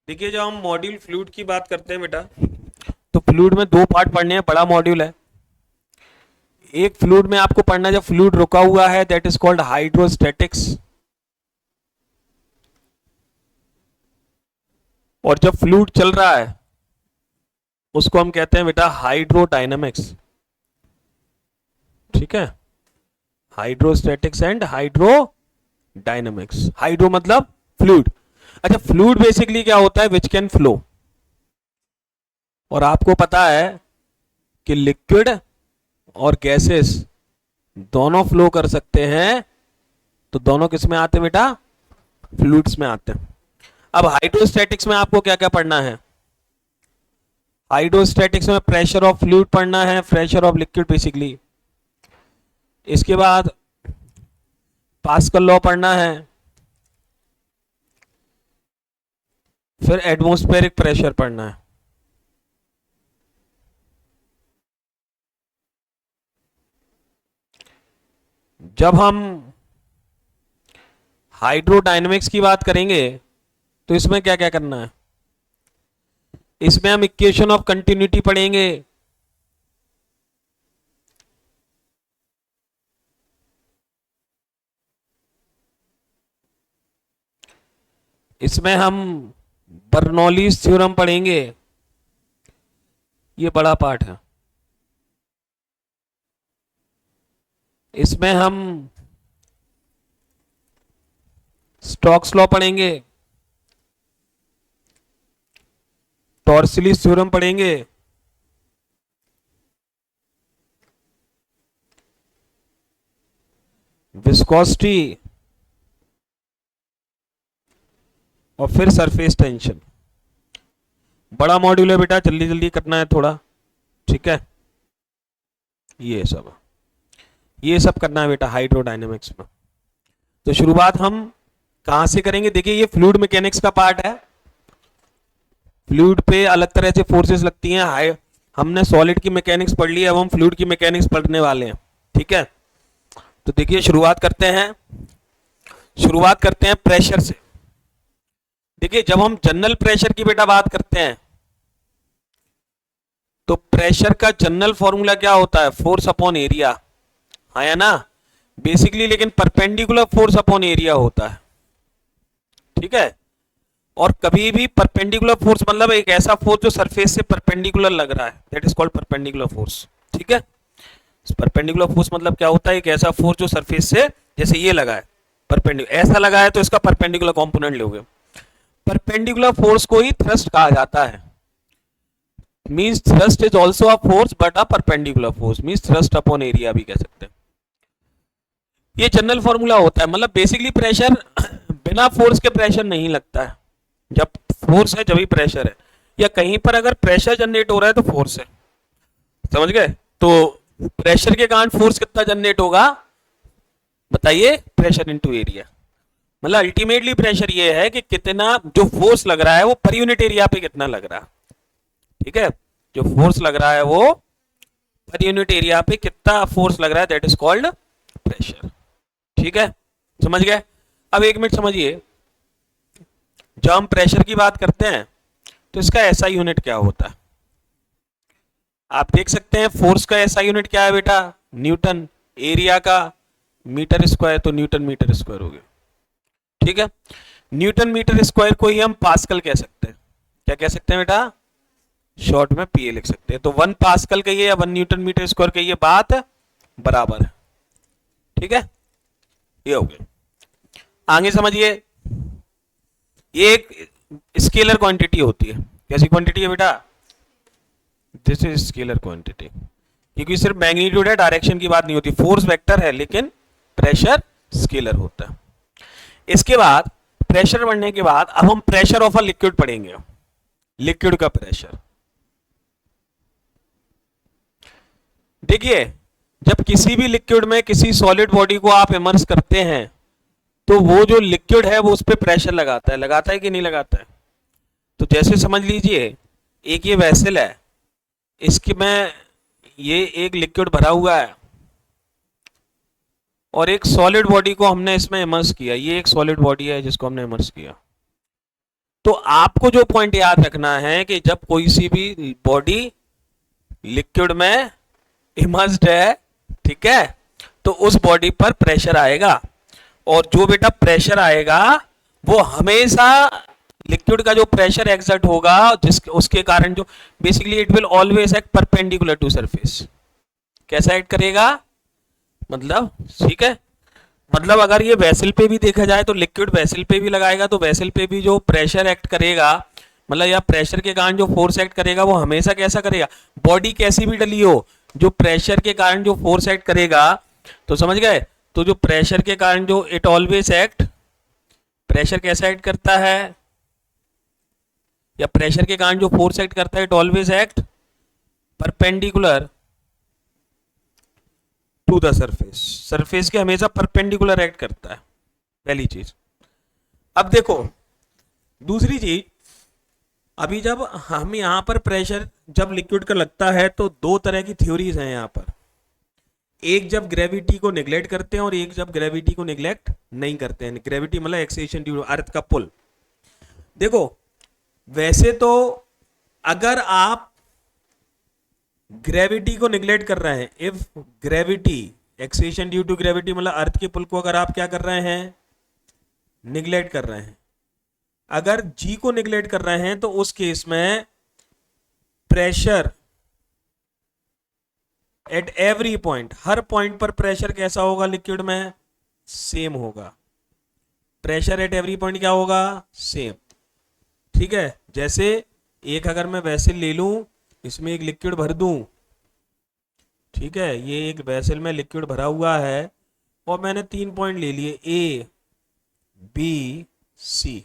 देखिए जब हम मॉड्यूल फ्लूइड की बात करते हैं बेटा, तो फ्लूइड में दो पार्ट पढ़ने हैं, बड़ा मॉड्यूल है। एक फ्लूइड में आपको पढ़ना है जब फ्लूइड रुका हुआ है, दैट इज कॉल्ड हाइड्रोस्टैटिक्स। और जब फ्लूइड चल रहा है उसको हम कहते हैं बेटा हाइड्रोडायनामिक्स। ठीक है, हाइड्रोस्टैटिक्स एंड हाइड्रोडायनामिक्स। हाइड्रो मतलब फ्लूइड। अच्छा, फ्लूइड बेसिकली क्या होता है? Which can flow. और आपको पता है कि लिक्विड और गैसेस दोनों फ्लो कर सकते हैं, तो दोनों किस में आते हैं बेटा? फ्लूइड्स में आते हैं। अब हाइड्रोस्टैटिक्स में आपको क्या क्या पढ़ना है? हाइड्रोस्टैटिक्स में प्रेशर ऑफ फ्लूइड पढ़ना है, प्रेशर ऑफ लिक्विड बेसिकली। इसके बाद पास्कल लॉ पढ़ना है, फिर एटमॉस्फेरिक प्रेशर पढ़ना है। जब हम हाइड्रोडायनेमिक्स की बात करेंगे तो इसमें क्या क्या करना है? इसमें हम इक्वेशन ऑफ कंटिन्यूटी पढ़ेंगे, इसमें हम बर्नौलीज थ्योरम पढ़ेंगे। ये बड़ा पार्ट है। इसमें हम स्टोक्स लॉ पढ़ेंगे, टॉर्सिलीज थ्योरम पढ़ेंगे, विस्कोसिटी, और फिर सरफेस टेंशन। बड़ा मॉड्यूल है बेटा, जल्दी जल्दी करना है थोड़ा। ठीक है, ये सब करना है बेटा हाइड्रोडायनेमिक्स में। तो शुरुआत हम कहां से करेंगे? देखिए ये फ्लूइड मैकेनिक्स का पार्ट है। फ्लूइड पे अलग तरह से फोर्सेस लगती हैं। हमने सॉलिड की मैकेनिक्स पढ़ ली, अब हम फ्लूइड की मैकेनिक्स पढ़ने वाले हैं। ठीक है, तो देखिए शुरुआत करते हैं प्रेशर से। देखिए जब हम जनरल प्रेशर की बेटा बात करते हैं तो प्रेशर का जनरल फॉर्मूला क्या होता है? Force upon area. हाँ या ना? बेसिकली लेकिन परपेंडिकुलर फोर्स अपॉन एरिया होता है। ठीक है, और कभी भी परपेंडिकुलर फोर्स मतलब एक ऐसा फोर्स जो सरफेस से परपेंडिकुलर लग रहा है, that is called perpendicular force. ठीक है, परपेंडिकुलर फोर्स मतलब क्या होता है? एक ऐसा फोर्स जो सरफेस से, जैसे ये लगा है परपेंडिकुलर, ऐसा लगा है तो इसका परपेंडिकुलर कंपोनेंट लोगे। परपेंडिकुलर फोर्स को ही थ्रस्ट कहा जाता है। Means thrust is also a force but a perpendicular force, means thrust upon area भी कह सकते हैं। ये जनरल फॉर्मूला होता है। मतलब बेसिकली प्रेशर बिना फोर्स के प्रेशर नहीं लगता है। जब फोर्स है जब ही प्रेशर है, या कहीं पर अगर प्रेशर जनरेट हो रहा है तो फोर्स है। समझ गए? तो प्रेशर के कारण फोर्स कितना जनरेट होगा बताइए? Pressure into area. मतलब अल्टीमेटली प्रेशर ये है कि कितना जो फोर्स लग रहा है वो पर यूनिट एरिया पे कितना लग रहा है। ठीक है, जो फोर्स लग रहा है वो पर यूनिट एरिया पे कितना फोर्स लग रहा है, दैट इज कॉल्ड प्रेशर। ठीक है, समझ गए? अब एक मिनट समझिए, जब हम प्रेशर की बात करते हैं तो इसका ऐसा यूनिट क्या होता है? आप देख सकते हैं फोर्स का ऐसा यूनिट क्या है बेटा? न्यूटन। एरिया का मीटर स्क्वायर, तो न्यूटन मीटर स्क्वायर हो गया। ठीक है, न्यूटन मीटर स्क्वायर को ही हम पास्कल कह सकते हैं। क्या कह सकते हैं बेटा? शॉर्ट में पीए लिख सकते हैं। तो 1 पास्कल कहिए या 1 न्यूटन मीटर स्क्वायर कहिए, बात बराबर है। ठीक है, ये हो गया। आगे समझिए, ये एक स्केलर क्वांटिटी होती है। कैसी क्वांटिटी है बेटा? दिस इज स्केलर क्वांटिटी, क्योंकि सिर्फ मैग्नीट्यूड है, डायरेक्शन की बात नहीं होती। फोर्स वेक्टर है लेकिन प्रेशर स्केलर होता है। इसके बाद प्रेशर बढ़ने के बाद अब हम प्रेशर ऑफ अ लिक्विड पढ़ेंगे। लिक्विड का प्रेशर। देखिए जब किसी भी लिक्विड में किसी सॉलिड बॉडी को आप इमर्स करते हैं तो वो जो लिक्विड है वो उस पर प्रेशर लगाता है कि नहीं लगाता है? तो जैसे समझ लीजिए एक ये वेसल है, इसके में ये एक लिक्विड भरा हुआ है और एक सॉलिड बॉडी को हमने इसमें इमर्स किया। ये एक सॉलिड बॉडी है जिसको हमने इमर्स किया। तो आपको जो पॉइंट याद रखना है कि जब कोई सी भी बॉडी लिक्विड में इमर्स्ड है, ठीक है, तो उस बॉडी पर प्रेशर आएगा, और जो बेटा प्रेशर आएगा वो हमेशा लिक्विड का जो प्रेशर एक्सर्ट होगा जिस उसके कारण जो basically it will always act perpendicular to surface. कैसा एक्ट करेगा, मतलब ठीक है, मतलब अगर ये वेसल पे भी देखा जाए तो लिक्विड वेसल पे भी लगाएगा तो वेसल पे भी जो प्रेशर एक्ट करेगा, मतलब या प्रेशर के कारण जो फोर्स एक्ट करेगा वो हमेशा कैसा करेगा, बॉडी कैसी भी डली हो, जो प्रेशर के कारण जो फोर्स एक्ट करेगा, तो समझ गए, तो जो प्रेशर के कारण जो इट ऑलवेज एक्ट, प्रेशर कैसा एक्ट करता है, या प्रेशर के कारण जो फोर्स एक्ट करता है it always act perpendicular to the surface, surface के हमेशा परपेंडिकुलर एक्ट करता है, पहली चीज। अब देखो दूसरी चीज, अभी जब हम यहां पर प्रेशर जब लिक्विड का लगता है तो दो तरह की थ्योरीज हैं यहां पर, एक जब ग्रेविटी को निगलेक्ट करते हैं और एक जब ग्रेविटी को निगलेक्ट नहीं करते हैं। ग्रेविटी मतलब एक्सेशन ड्यू अर्थ का पुल। देखो वैसे तो अगर आप ग्रेविटी को निगलेक्ट कर रहे हैं, if gravity acceleration due to gravity मतलब अर्थ के पुल को अगर आप क्या कर रहे हैं, निगलेक्ट कर रहे हैं, अगर जी को निगलेक्ट कर रहे हैं तो उस केस में pressure at every point, her point पर प्रेशर कैसा होगा लिक्विड में, सेम होगा। प्रेशर एट एवरी पॉइंट क्या होगा, सेम। ठीक है, जैसे एक अगर मैं वेसल ले लूं, इसमें एक लिक्विड भर दूं, ठीक है, ये एक वेसल में लिक्विड भरा हुआ है और मैंने 3 पॉइंट ले लिए ए बी सी,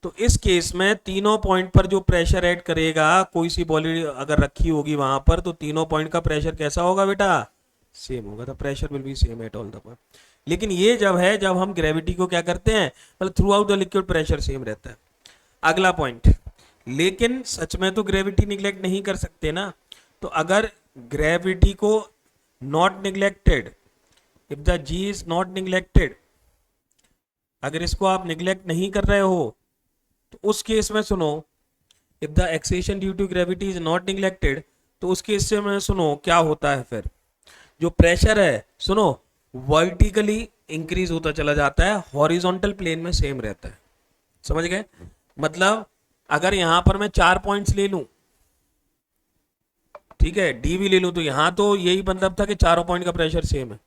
तो इस केस में तीनों पॉइंट पर जो प्रेशर ऐड करेगा, कोई सी बॉडी अगर रखी होगी वहां पर, तो तीनों पॉइंट का प्रेशर कैसा होगा बेटा, सेम होगा। तो pressure will be same at all the point. लेकिन ये जब है, जब हम ग्रेविटी को क्या करते हैं, मतलब through out the liquid pressure same रहता है। अगला पॉइंट, लेकिन सच में तो ग्रेविटी निगलेक्ट नहीं कर सकते ना, तो अगर ग्रेविटी को not neglected, if the g is not neglected, अगर इसको आप निगलेक्ट नहीं कर रहे हो तो उस केस में सुनो, if the acceleration due to gravity is not neglected, तो उस केस में सुनो क्या होता है, फिर जो प्रेशर है सुनो वर्टिकली इंक्रीज होता चला जाता है, हॉरिजॉन्टल प्लेन में सेम रहता है। समझ गए, मतलब अगर यहां पर मैं 4 पॉइंट्स ले लूं, ठीक है, डी भी ले लूं, तो यहां तो यही मतलब था कि चारों पॉइंट का प्रेशर सेम है,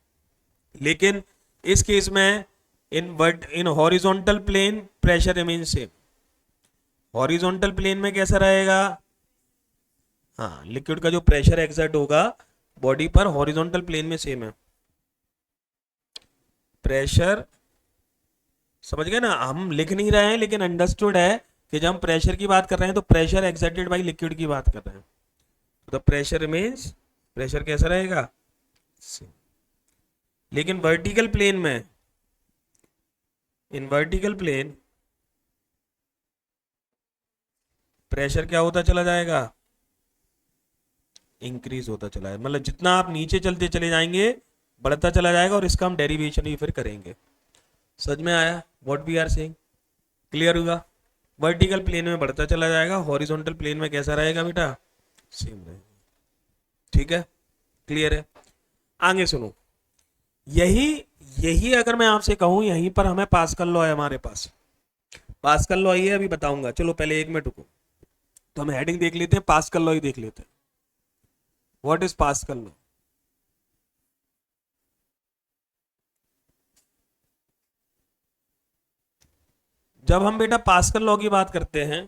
लेकिन इस केस में in horizontal plane pressure remain same. Horizontal plane में कैसा रहेगा, हाँ, लिक्विड का जो प्रेशर एक्सर्ट होगा बॉडी पर हॉरिजॉन्टल प्लेन में सेम है। प्रेशर समझ गए ना, हम लिख नहीं रहे हैं लेकिन अंडरस्टूड है कि जब हम प्रेशर की बात कर रहे हैं तो प्रेशर एक्सर्टेड बाय लिक्विड की बात कर रहे हैं, तो द प्रेशर रिमेन्स, प्रेशर कैसा रहेगा, सेम। लेकिन वर्टिकल प्लेन में, इन वर्टिकल प्लेन प्रेशर क्या होता चला जाएगा, इंक्रीज होता चला जाएगा, मतलब जितना आप नीचे चलते चले जाएंगे बढ़ता चला जाएगा, और इसका हम डेरिवेशन भी फिर करेंगे। समझ में आया what we are saying, clear हुआ। वर्टिकल प्लेन में बढ़ता चला जाएगा, हॉरिजॉन्टल प्लेन में कैसा रहेगा बेटा, सेम रहेगा। ठीक है, क्लियर है। आगे सुनो, यही अगर मैं आपसे कहूं, यहीं पर हमें पास्कल लॉ है, हमारे पास पास्कल लॉ ही है, अभी बताऊंगा। चलो पहले 1 मिनट रुको, तो हम हेडिंग देख लेते हैं, पास्कल लॉ ही देख लेते हैं। व्हाट इज पास्कल लॉ, जब हम बेटा पास्कल लॉ की बात करते हैं,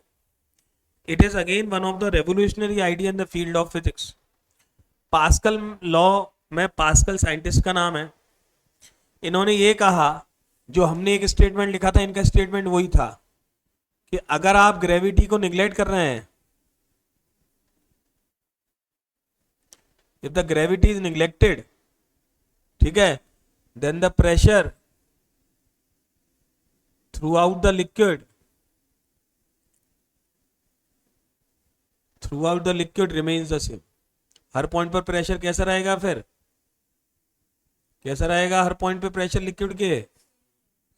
it is again one of the revolutionary idea in the field of physics. Pascal law में, पास्कल साइंटिस्ट का नाम है, इन्होंने ये कहा, जो हमने एक स्टेटमेंट लिखा था, इनका स्टेटमेंट वही था कि अगर आप ग्रेविटी को निगलेक्ट कर रहे हैं, if the gravity is neglected, ठीक है, then the pressure throughout the liquid remains the same। हर पॉइंट पर प्रेशर कैसा रहेगा, फिर कैसा रहेगा, हर पॉइंट पे प्रेशर लिक्विड के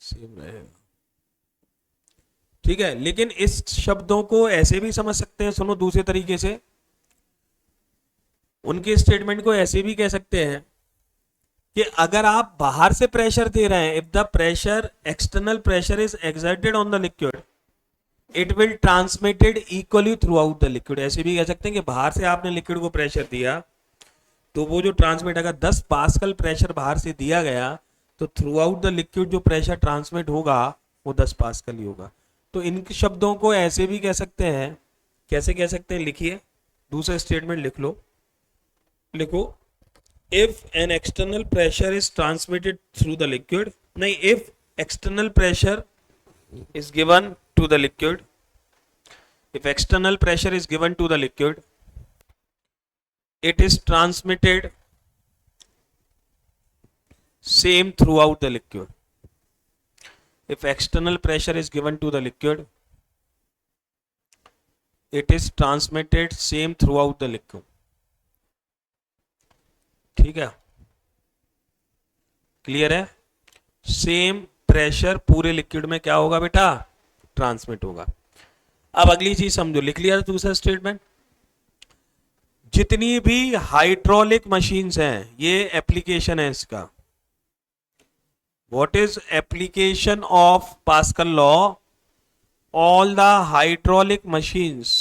सेम रहेगा। ठीक है, लेकिन इस शब्दों को ऐसे भी समझ सकते हैं, सुनो दूसरे तरीके से, उनके स्टेटमेंट को ऐसे भी कह सकते हैं कि अगर आप बाहर से प्रेशर दे रहे हैं, if the pressure external pressure is exerted on the liquid it will transmitted equally through out the liquid. ऐसे भी कह सकते हैं कि बाहर से आपने लिक्विड को प्रेशर दिया तो वो जो ट्रांसमिट, अगर 10 पास्कल प्रेशर बाहर से दिया गया तो थ्रू आउट द लिक्विड जो प्रेशर ट्रांसमिट होगा वो 10 पास्कल ही होगा। तो इन शब्दों को ऐसे भी कह सकते हैं, कैसे कह सकते हैं, लिखिए, दूसरा स्टेटमेंट लिख लो, लिखो, if an external pressure is transmitted through the liquid, नहीं, if external pressure is given to the liquid, if external pressure is given to the liquid it is transmitted same throughout the liquid, if external pressure is given to the liquid it is transmitted same throughout the liquid। ठीक है, clear है, same pressure पूरे liquid में क्या होगा बेटा, transmit होगा। अब अगली चीज समझो, लिख लिया दूसरा स्टेटमेंट, जितनी भी हाइड्रोलिक मशीन्स हैं, ये एप्लीकेशन है इसका, what is application of pascal law, all the hydraulic machines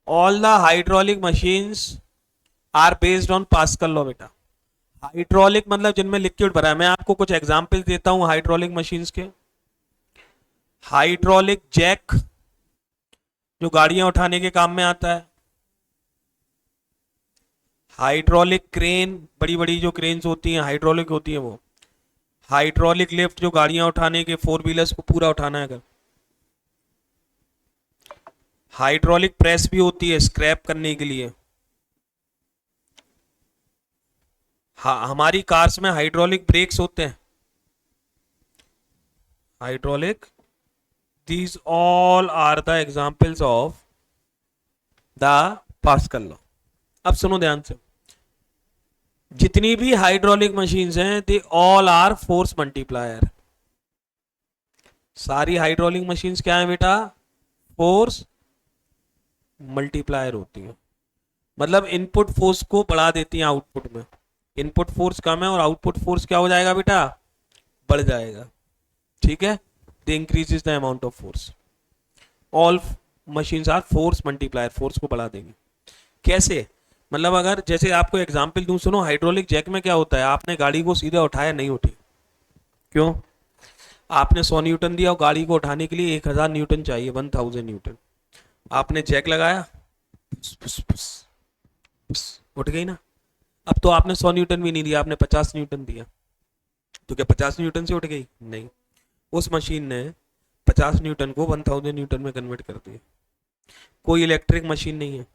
all the hydraulic machines are based on Pascal law। बेटा हाइड्रोलिक मतलब जिनमें लिक्विड भरा है, मैं आपको कुछ एग्जांपल देता हूं हाइड्रोलिक मशीन्स के। हाइड्रोलिक जैक जो गाड़ियां उठाने के काम में आता है, हाइड्रोलिक क्रेन, बड़ी बड़ी जो क्रेन्स होती हैं हाइड्रोलिक होती हैं वो, हाइड्रोलिक लिफ्ट जो गाड़ियां उठाने के, 4 व्हीलर्स को पूरा उठाना है अगर, हाइड्रोलिक प्रेस भी होती है स्क्रैप करने के लिए। हाँ, हमारी कार्स में हाइड्रोलिक ब्रेक्स होते हैं, hydraulic, these all are the examples of the Pascal law. अब सुनो ध्यान से, जितनी भी हाइड्रोलिक मशीन्स हैं they all are force multiplier. सारी हाइड्रोलिक मशीन्स क्या है बेटा, फोर्स मल्टीप्लायर होती है, मतलब इनपुट फोर्स को बढ़ा देती हैं आउटपुट में। इनपुट फोर्स कम है और आउटपुट फोर्स क्या हो जाएगा बेटा, बढ़ जाएगा। ठीक है, they increases the amount of force. All machines are force multiplier, force को बढ़ा देंगे। कैसे, मतलब अगर जैसे आपको एग्जांपल दूं, सुनो, हाइड्रोलिक जैक में क्या होता है, आपने गाड़ी को सीधा उठाया, नहीं उठी, क्यों, आपने 100 न्यूटन दिया और गाड़ी को उठाने के लिए 1000 न्यूटन चाहिए, 1000 न्यूटन, आपने जैक लगाया, उठ गई ना। अब तो आपने 100 न्यूटन भी नहीं दिया, आपने 50 न्यूटन दिया, तो क्या 50 न्यूटन से उठ गई, नहीं, उस मशीन ने 50 न्यूटन को 1000 न्यूटन में कन्वर्ट कर दिया। कोई इलेक्ट्रिक मशीन नहीं है,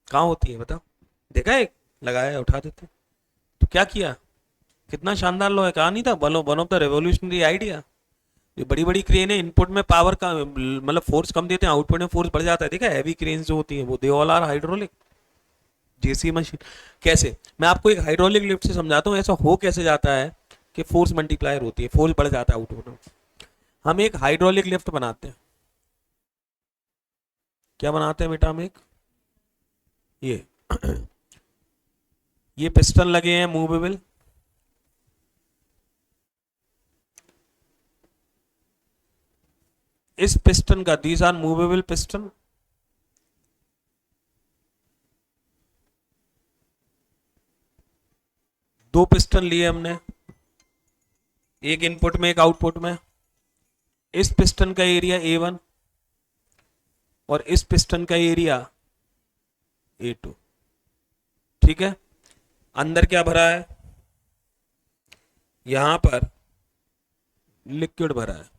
कहाँ होती है बताओ, देखा है, लगाया उठा देते। तो क्या किया, कितना शानदार लॉ है, कहा नहीं था, one of the revolutionary idea. ये बड़ी बड़ी क्रेन है, इनपुट में पावर का मतलब फोर्स कम देते हैं, आउटपुट में फोर्स बढ़ जाता है। देखा, हैवी क्रेन जो होती है वो दे ऑल आर हाइड्रोलिक। जेसी मशीन कैसे, मैं आपको एक हाइड्रोलिक लिफ्ट से समझाता हूँ, ऐसा हो कैसे जाता है कि फोर्स मल्टीप्लायर होती है, फोर्स बढ़ जाता है आउटपुट में। हम एक हाइड्रोलिक लिफ्ट बनाते हैं, क्या बनाते हैं बेटा, हम एक ये पिस्टन लगे हैं मूवेबल, इस पिस्टन का, दीज आर मूवेबल पिस्टन, दो पिस्टन लिए हमने, एक इनपुट में एक आउटपुट में। इस पिस्टन का एरिया A1 और इस पिस्टन का एरिया A2। ठीक है, अंदर क्या भरा है, यहां पर लिक्विड भरा है,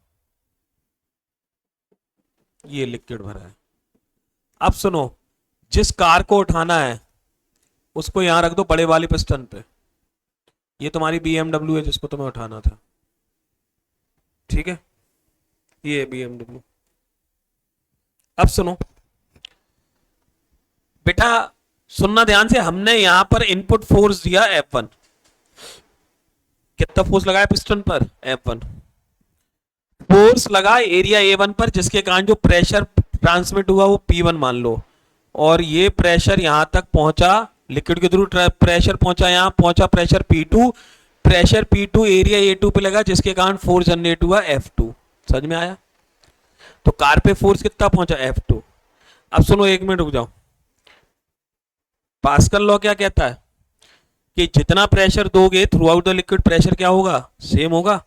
ये लिक्विड भरा है। अब सुनो, जिस कार को उठाना है उसको यहां रख दो बड़े वाले पिस्टन पे, ये तुम्हारी BMW है जिसको तुम्हें उठाना था, ठीक है, ये BMW। अब सुनो बेटा, सुनना ध्यान से, हमने यहां पर इनपुट फोर्स दिया F1, कितना फोर्स लगाया पिस्टन पर, F1। फोर्स लगा एरिया A1 पर, जिसके कारण जो प्रेशर ट्रांसमिट हुआ वो P1 मान लो, और ये प्रेशर यहां तक पहुंचा, लिक्विड के थ्रू प्रेशर पहुंचा, यहां पहुंचा pressure P2, pressure P2 area A2 पे लगा, जिसके कारण फोर्स जनरेट हुआ F2। समझ में आया? तो कार पे फोर्स कितना पहुंचा, F2। अब सुनो, एक मिनट रुक जाओ। पास्कल लॉ क्या कहता है कि जितना प्रेशर दोगे through out the liquid, pressure क्या होगा, सेम होगा।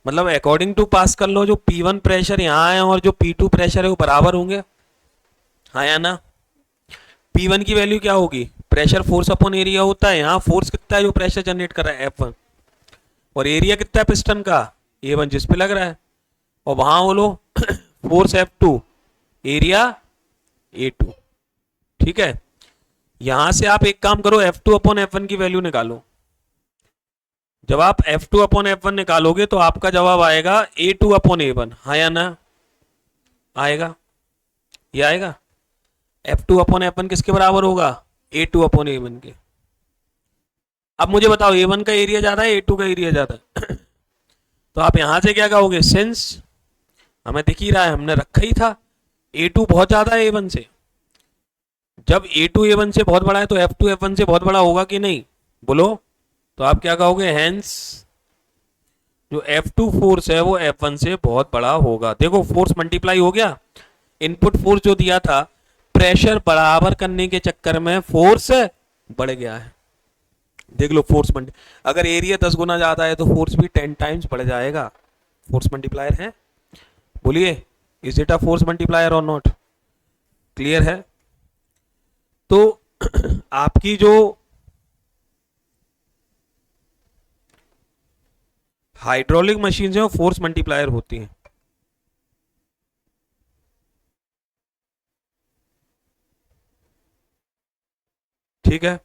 मतलब अकॉर्डिंग टू पास्कल लॉ जो P1 प्रेशर यहां है और जो P2 प्रेशर है वो बराबर होंगे, हाँ या ना? P1 की वैल्यू क्या होगी, प्रेशर फोर्स अपॉन एरिया होता है, यहाँ फोर्स कितना है जो प्रेशर जनरेट कर रहा है, F1, और एरिया कितना है पिस्टन का, A1 जिस पे लग रहा है, और वहां बोलो फोर्स F2, एरिया A2। ठीक है, यहां से आप एक काम करो, F2 अपॉन F1 की वैल्यू निकालो। जब आप F2 अपॉन F1 निकालोगे तो आपका जवाब आएगा A2 अपॉन A1, हाँ या ना? आएगा, ये आएगा। F2 अपॉन F1 किसके बराबर होगा, A2 अपॉन A1 के। अब मुझे बताओ A1 का एरिया ज्यादा है, A2 का एरिया ज्यादा है? तो आप यहां से क्या कहोगे, सिंस हमें दिख ही रहा है, हमने रखा ही था, A2 बहुत ज्यादा है A1 से। जब A2 A1 से बहुत बड़ा है तो F2 F1 से बहुत बड़ा होगा कि नहीं, बोलो? तो आप क्या कहोगे, हेंस जो F2 फोर्स है वो F1 से बहुत बड़ा होगा। देखो फोर्स मल्टीप्लाई हो गया, इनपुट फोर्स जो दिया था, प्रेशर बराबर करने के चक्कर में फोर्स बढ़ गया है। देख लो फोर्स मल्टी, अगर एरिया 10 गुना ज्यादा है तो फोर्स भी 10 टाइम्स बढ़ जाएगा। फोर्स मल्टीप्लायर है, बोलिए, is it a force multiplier और नॉट? क्लियर है? तो आपकी जो हाइड्रोलिक मशीन है वो फोर्स मल्टीप्लायर होती हैं। ठीक है,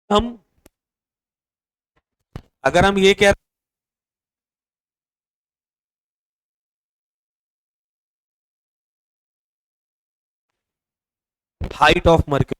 हम अगर हम ये कह हाइट ऑफ मर्क्यूरी,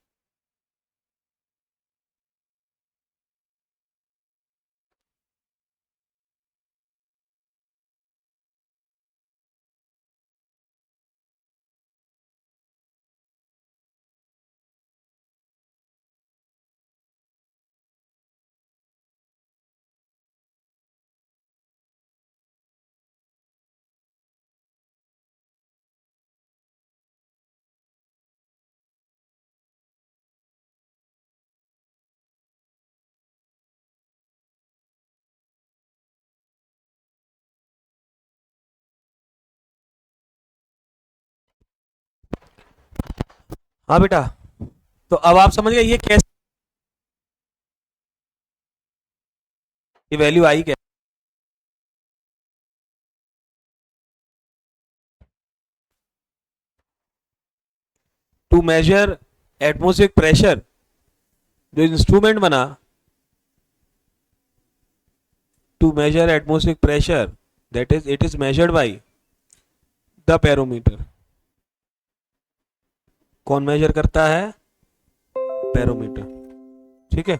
हाँ बेटा, तो अब आप समझ गए ये कैसे, ये वैल्यू आई क्या। टू मेजर एटमॉस्फेरिक प्रेशर, जो इंस्ट्रूमेंट बना to measure atmospheric pressure, that is it is measured by the barometer. कौन मेजर करता है, बैरोमीटर, ठीक है।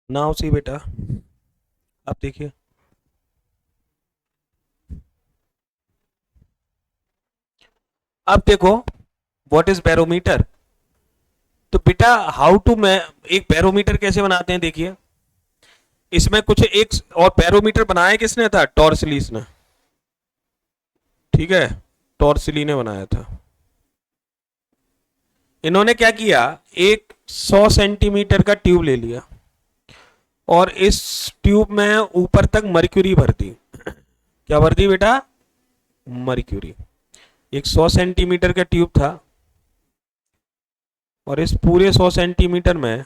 नाउ सी बेटा, अब देखिए, अब देखो व्हाट इज बैरोमीटर। तो बेटा हाउ टू, मैं एक बैरोमीटर कैसे बनाते हैं, देखिए इसमें कुछ एक और बैरोमीटर बनाया किसने था, टॉर्सलीस ने, ठीक है, टॉर्सली ने बनाया था। इन्होंने क्या किया, एक 100 सेंटीमीटर का ट्यूब ले लिया और इस ट्यूब में ऊपर तक मर्क्यूरी भर दी। क्या भर दी बेटा, मर्क्यूरी। एक 100 सेंटीमीटर का ट्यूब था और इस पूरे 100 सेंटीमीटर में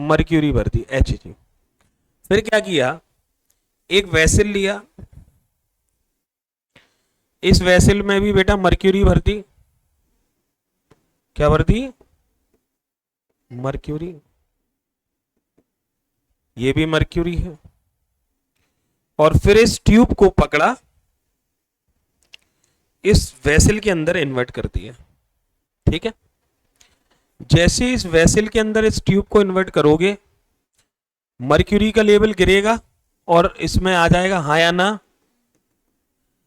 मर्क्यूरी भर दी, Hg। फिर क्या किया, एक वेसल लिया, इस वेसल में भी बेटा मर्क्यूरी भर दी। क्या भर दी, मर्क्यूरी। ये भी मर्क्यूरी है। और फिर इस ट्यूब को पकड़ा, इस वेसल के अंदर इन्वर्ट कर दिया, ठीक है। जैसे इस वेसल के अंदर इस ट्यूब को इन्वर्ट करोगे, मर्क्यूरी का लेवल गिरेगा और इसमें आ जाएगा हाँ या ना।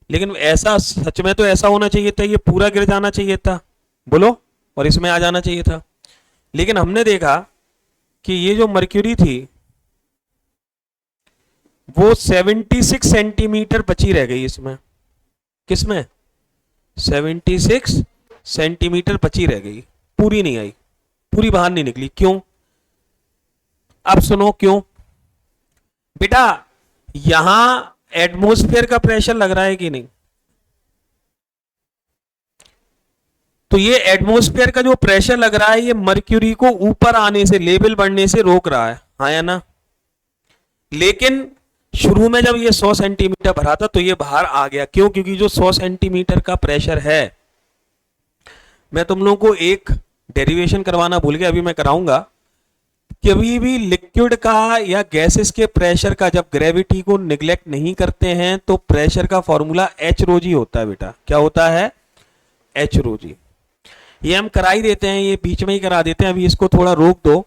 लेकिन ऐसा सच में तो ऐसा होना चाहिए था, ये पूरा गिर जाना चाहिए था, बोलो, और इसमें आ जाना चाहिए था। लेकिन हमने देखा कि ये जो मर्क्यूरी थी वो 76 सेंटीमीटर बची रह गई इसमें। किसमें, 76 सेंटीमीटर बची रह गई, पूरी नहीं आई, पूरी बाहर नहीं निकली। क्यों, अब सुनो क्यों। बेटा यहां एटमॉस्फेयर का प्रेशर लग रहा है कि नहीं, तो ये एटमॉस्फेयर का जो प्रेशर लग रहा है ये मर्क्यूरी को ऊपर आने से, लेवल बढ़ने से रोक रहा है, हाँ या ना। लेकिन शुरू में जब ये 100 सेंटीमीटर भरा था तो ये बाहर आ गया। क्यों, क्योंकि जो 100 सेंटीमीटर का प्रेशर है, मैं तुम लोगों को एक डेरिवेशन करवाना भूल गया, अभी मैं कराऊंगा। कभी भी लिक्विड का या गैसेस के प्रेशर का जब ग्रेविटी को निग्लेक्ट नहीं करते हैं तो प्रेशर का फॉर्मूला एच रो जी होता है बेटा। क्या होता है, एच रो जी। ये हम करा ही देते हैं, ये बीच में ही करा देते हैं, अभी इसको थोड़ा रोक दो।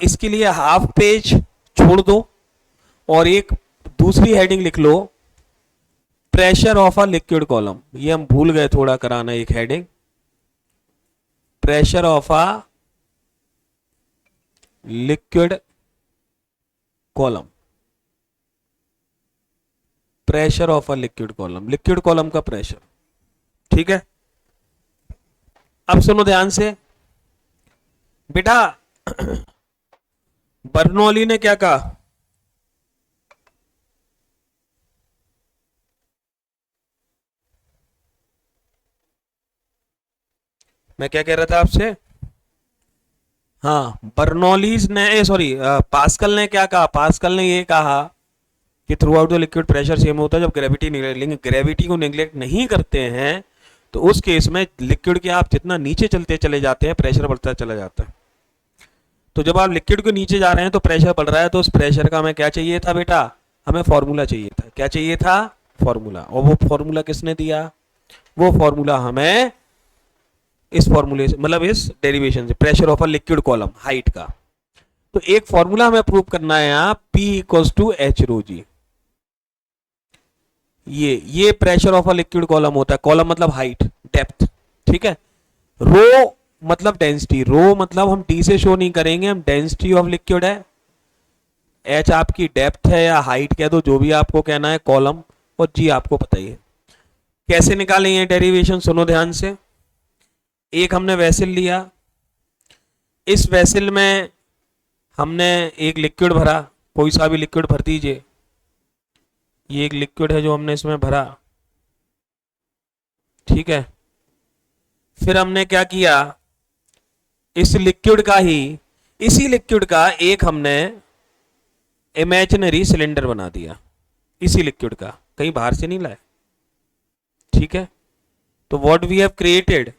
इसके लिए हाफ पेज छोड़ दो और एक दूसरी हेडिंग लिख लो, pressure of a liquid column, ये हम भूल गए थोड़ा कराना एक heading, pressure of a liquid column, pressure of a liquid column, liquid column का प्रेशर। ठीक है, अब सुनो ध्यान से बेटा, बर्नौली ने क्या कहा, मैं क्या कह रहा था आपसे, हाँ बर्नौलीज ने, सॉरी पास्कल ने क्या कहा, पास्कल ने ये कहा कि through out the liquid pressure same होता है जब ग्रेविटी, ग्रेविटी को निग्लेक्ट नहीं करते हैं तो उस केस में लिक्विड के आप जितना नीचे चलते चले जाते हैं प्रेशर बढ़ता चला जाता है। तो जब आप लिक्विड के नीचे जा रहे हैं तो प्रेशर बढ़ रहा है, तो उस प्रेशर का हमें क्या चाहिए था बेटा, हमें फॉर्मूला चाहिए था, क्या चाहिए था, फॉर्मूला। और वो फॉर्मूला किसने दिया, वो फॉर्मूला हमें इस फॉर्मूले से, मतलब इस डेरिवेशन से, pressure of a liquid column height का। तो एक फॉर्मूला हमें प्रूव करना है यहाँ, P इक्वल्स टू एच रो जी। ये pressure of a liquid column होता है, कॉलम मतलब हाइट, डेप्थ। ठीक है, रो मतलब डेंसिटी, रो मतलब हम टी से शो नहीं करेंगे, हम डेंसिटी ऑफ लिक्विड है, एच आपकी डेप्थ है या हाइट कह दो, जो भी आपको कहना है, कॉलम, और जी आपको पता ही है। कैसे निकालें ये डेरिवेशन, सुनो ध्यान से। एक हमने वेसल लिया, इस वेसल में हमने एक लिक्विड भरा, कोई सा भी लिक्विड भर दीजिए, ये एक लिक्विड है जो हमने इसमें भरा। ठीक है, फिर हमने क्या किया, इस लिक्विड का ही, इसी लिक्विड का एक हमने इमेजिनरी सिलेंडर बना दिया, इसी लिक्विड का, कहीं बाहर से नहीं लाए। ठीक है, तो what we have created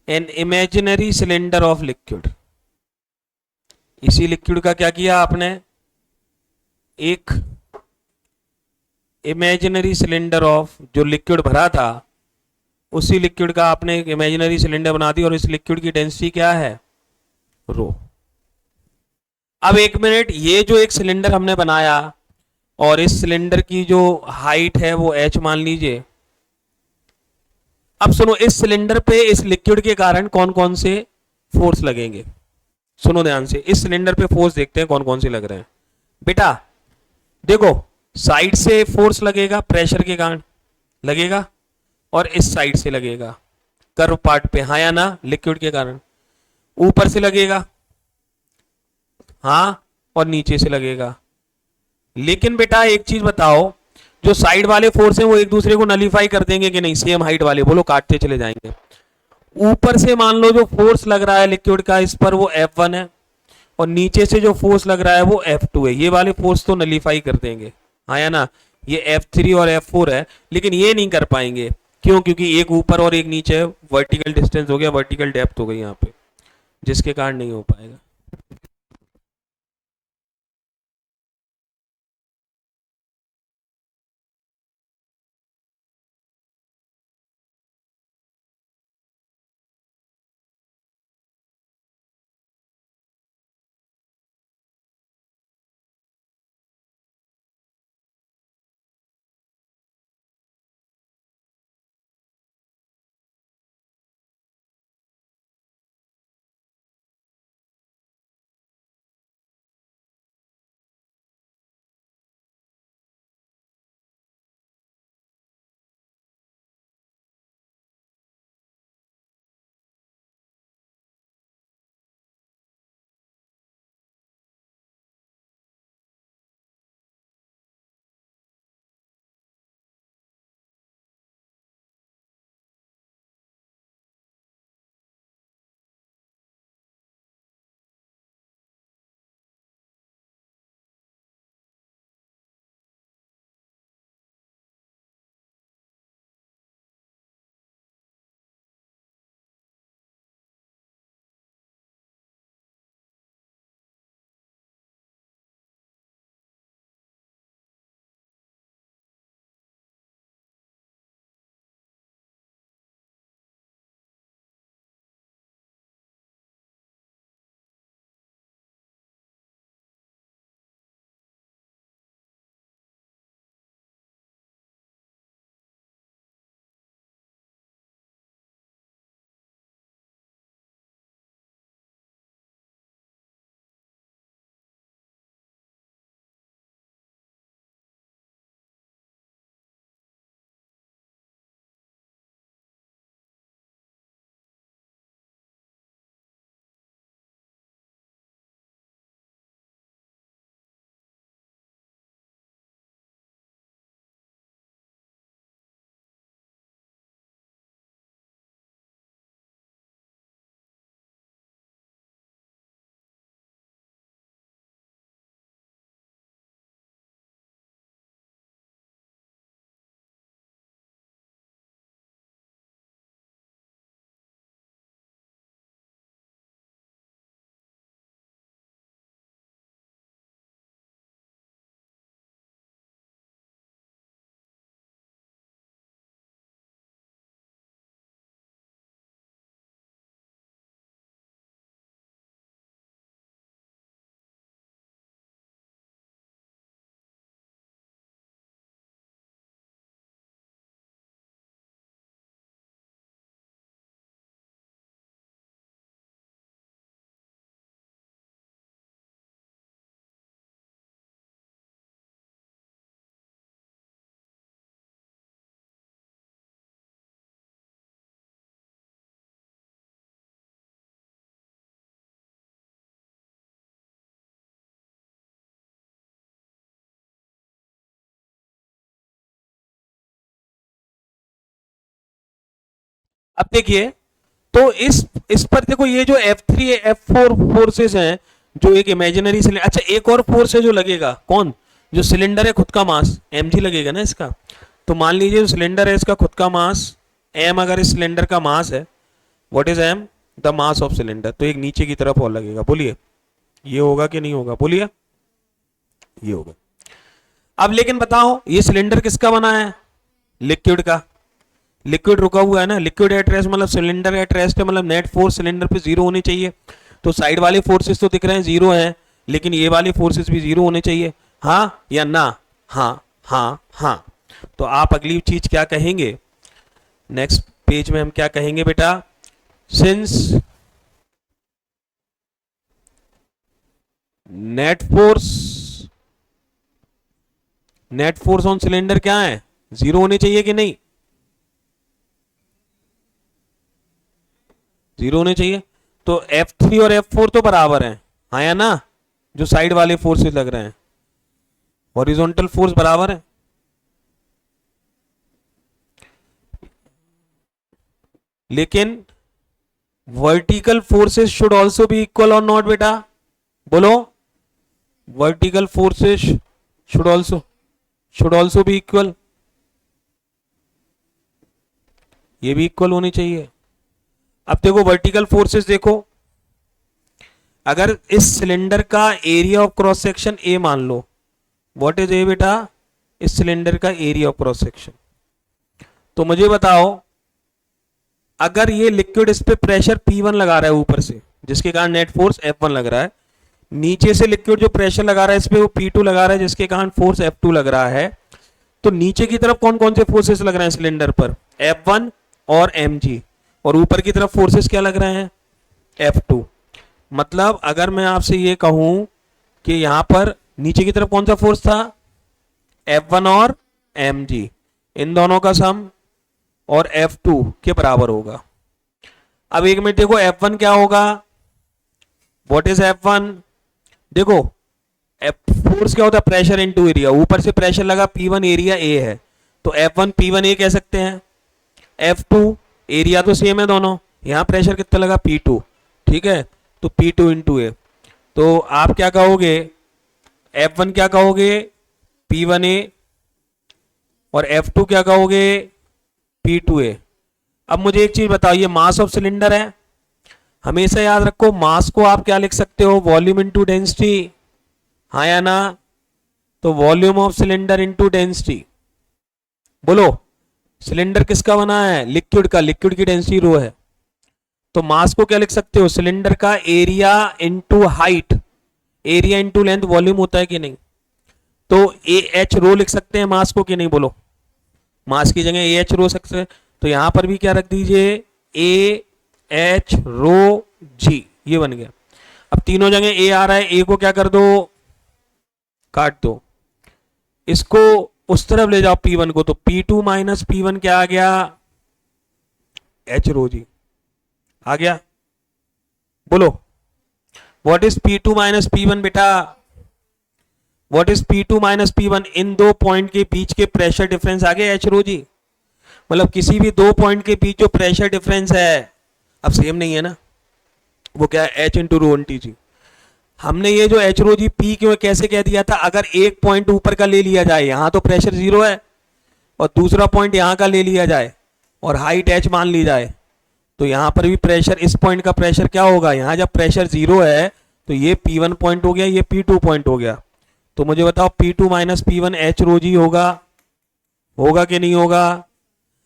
an imaginary cylinder of liquid. इसी लिक्विड का क्या किया आपने, एक इमेजिनरी सिलेंडर ऑफ, जो लिक्विड भरा था उसी लिक्विड का आपने एक इमेजिनरी सिलेंडर बना दी, और इस लिक्विड की डेंसिटी क्या है, रो। अब एक मिनट, ये जो एक सिलेंडर हमने बनाया और इस सिलेंडर की जो हाइट है वो h मान लीजिए। अब सुनो, इस सिलेंडर पे इस लिक्विड के कारण कौन कौन से फोर्स लगेंगे, सुनो ध्यान से, इस सिलेंडर पे फोर्स देखते हैं कौन कौन से लग रहे हैं। बेटा देखो, साइड से फोर्स लगेगा प्रेशर के कारण लगेगा, और इस साइड से लगेगा कर्व पार्ट पे, हाँ या ना, लिक्विड के कारण। ऊपर से लगेगा, हाँ, और नीचे से लगेगा। लेकिन बेटा एक चीज बताओ, जो साइड वाले फोर्स हैं वो एक दूसरे को नलीफाई कर देंगे कि नहीं, सेम हाइट वाले, बोलो, काटते चले जाएंगे। ऊपर से मान लो जो फोर्स लग रहा है लिक्विड का इस पर, वो F1 है, और नीचे से जो फोर्स लग रहा है वो F2 है, ये वाले फोर्स तो नलीफाई कर देंगे, हाँ या ना, ये F3 और F4 है, लेकिन ये नहीं कर पाएंगे। क्यों, क्योंकि एक ऊपर और एक नीचे है, वर्टिकल डिस्टेंस हो गया, वर्टिकल डेप्थ हो गई यहाँ पे, जिसके कारण नहीं हो पाएगा। अब देखिए, तो इस पर देखो, ये जो F3 F4 फोर्सेस हैं, जो एक इमेजिनरी सिलेंडर, अच्छा एक और फोर्स है जो लगेगा, कौन, जो सिलेंडर है खुद का मास mg लगेगा ना इसका। तो मान लीजिए जो सिलेंडर है इसका खुद का मास m, अगर इस सिलेंडर का मास है, what is m, the mass of cylinder, तो एक नीचे की तरफ और लगेगा। बोलिए ये होगा कि नहीं होगा, बोलिए ये होगा। अब लेकिन बताओ ये सिलेंडर किसका बना है, लिक्विड का, लिक्विड रुका हुआ है ना, लिक्विड एट रेस्ट मतलब सिलेंडर एट रेस्ट है, मतलब नेट फोर्स सिलेंडर पे जीरो होनी चाहिए। तो साइड वाले फोर्सेस तो दिख रहे हैं जीरो हैं, लेकिन ये वाले फोर्सेस भी जीरो होने चाहिए, हाँ या ना, हाँ हाँ हाँ। तो आप अगली चीज क्या कहेंगे, नेक्स्ट पेज में हम क्या कहेंगे बेटा, since net force on cylinder क्या है, जीरो होने चाहिए कि नहीं, जीरो होने चाहिए। तो F3 और F4 तो बराबर हैं, हाँ या ना, जो साइड वाले फोर्सेस लग रहे हैं, हॉरिजॉन्टल फोर्स बराबर है। लेकिन vertical forces should also be equal और नॉट बेटा, बोलो, vertical forces should also be equal, ये भी इक्वल होनी चाहिए। अब देखो वर्टिकल फोर्सेस देखो, अगर इस सिलेंडर का area of cross section A मान लो, व्हाट इज ए बेटा, इस सिलेंडर का एरिया ऑफ क्रॉस सेक्शन, तो मुझे बताओ अगर ये लिक्विड इस पे प्रेशर P1 लगा रहा है ऊपर से, जिसके कारण नेट फोर्स F1 लग रहा है, नीचे से लिक्विड जो प्रेशर लगा रहा है इस पे वो P2 लगा रहा है, जिसके कारण फोर्स F2 लग रहा है। तो नीचे की तरफ कौन कौन से फोर्सेस लग रहे हैं सिलेंडर पर, F1 और mg, और ऊपर की तरफ फोर्सेस क्या लग रहे हैं, F2। मतलब अगर मैं आपसे ये कहूं कि यहां पर नीचे की तरफ कौन सा फोर्स था, F1 और mg, इन दोनों का सम और F2 के बराबर होगा। अब एक मिनट देखो F1 क्या होगा, व्हाट इज F1, देखो फोर्स क्या होता है, प्रेशर इनटू एरिया, ऊपर से प्रेशर लगा P1, एरिया A है, तो F1 P1A कह सकते हैं। F2 एरिया तो सेम है दोनों, यहां प्रेशर कितना लगा P2, ठीक है, तो P2 इंटू A। तो आप क्या कहोगे, F1 क्या कहोगे P1A, और F2 क्या कहोगे P2A। अब मुझे एक चीज बताओ, ये मास ऑफ सिलेंडर है, हमेशा याद रखो मास को आप क्या लिख सकते हो, वॉल्यूम इंटू डेंसिटी, हाँ या ना, तो volume of cylinder into density. बोलो सिलेंडर किसका बना है, लिक्विड का, लिक्विड की डेंसिटी रो है, तो मास को क्या लिख सकते हो, सिलेंडर का area into height, area into length volume होता है कि नहीं, तो ए एच रो लिख सकते हैं मास को कि नहीं, बोलो मास की जगह ए एच रो सकते हैं। तो यहां पर भी क्या रख दीजिए, ए एच रो जी, ये बन गया। अब तीनों जगह ए आ रहा है, ए को क्या कर दो, काट दो, इसको उस तरफ ले जाओ P1 को, तो P2 माइनस P1 क्या आ गया, एच रो जी आ गया। बोलो what is P2 minus P1 बेटा, what is P2 minus P1, इन दो पॉइंट के बीच के प्रेशर डिफरेंस आ गया एच रो जी। मतलब किसी भी दो पॉइंट के बीच जो प्रेशर डिफरेंस है, अब सेम नहीं है ना, वो क्या है H into rho T G. हमने ये जो एच रो जी पी क्यों कैसे कह दिया था, अगर एक पॉइंट ऊपर का ले लिया जाए, यहां तो प्रेशर जीरो है, और दूसरा पॉइंट यहां का ले लिया जाए और हाइट एच मान ली जाए, तो यहां पर भी प्रेशर, इस पॉइंट का प्रेशर क्या होगा, यहां जब प्रेशर जीरो है तो ये P1 पॉइंट हो गया, ये P2 पॉइंट हो गया। तो मुझे बताओ P2 माइनस P1 एच रो जी होगा कि नहीं होगा।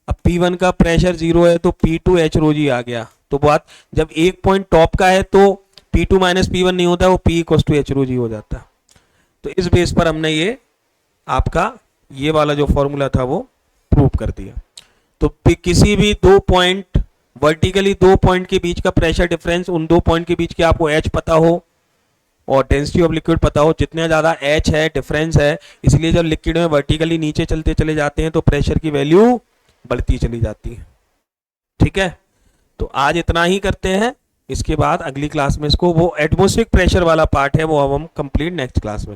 अब P1 का प्रेशर जीरो है तो P2 एच रो जी आ गया। तो बात जब एक पॉइंट टॉप का है तो P2 माइनस P1 नहीं होता, वो P इक्वल्स टू एच रो जी हो जाता है। तो इस बेस पर हमने ये आपका ये वाला जो फॉर्मूला था वो प्रूव कर दिया। तो किसी भी दो पॉइंट, वर्टिकली दो पॉइंट के बीच का प्रेशर डिफरेंस, उन दो पॉइंट के बीच के आपको एच पता हो और डेंसिटी ऑफ लिक्विड पता हो, जितने ज़्यादा एच है डिफरेंस है, इसलिए जब लिक्विड में वर्टिकली नीचे चलते चले जाते हैं तो प्रेशर की वैल्यू बढ़ती चली जाती है। ठीक है, तो आज इतना ही करते हैं, इसके बाद अगली क्लास में इसको वो एटमॉस्फेरिक प्रेशर वाला पार्ट है वो अब हम कंप्लीट नेक्स्ट क्लास में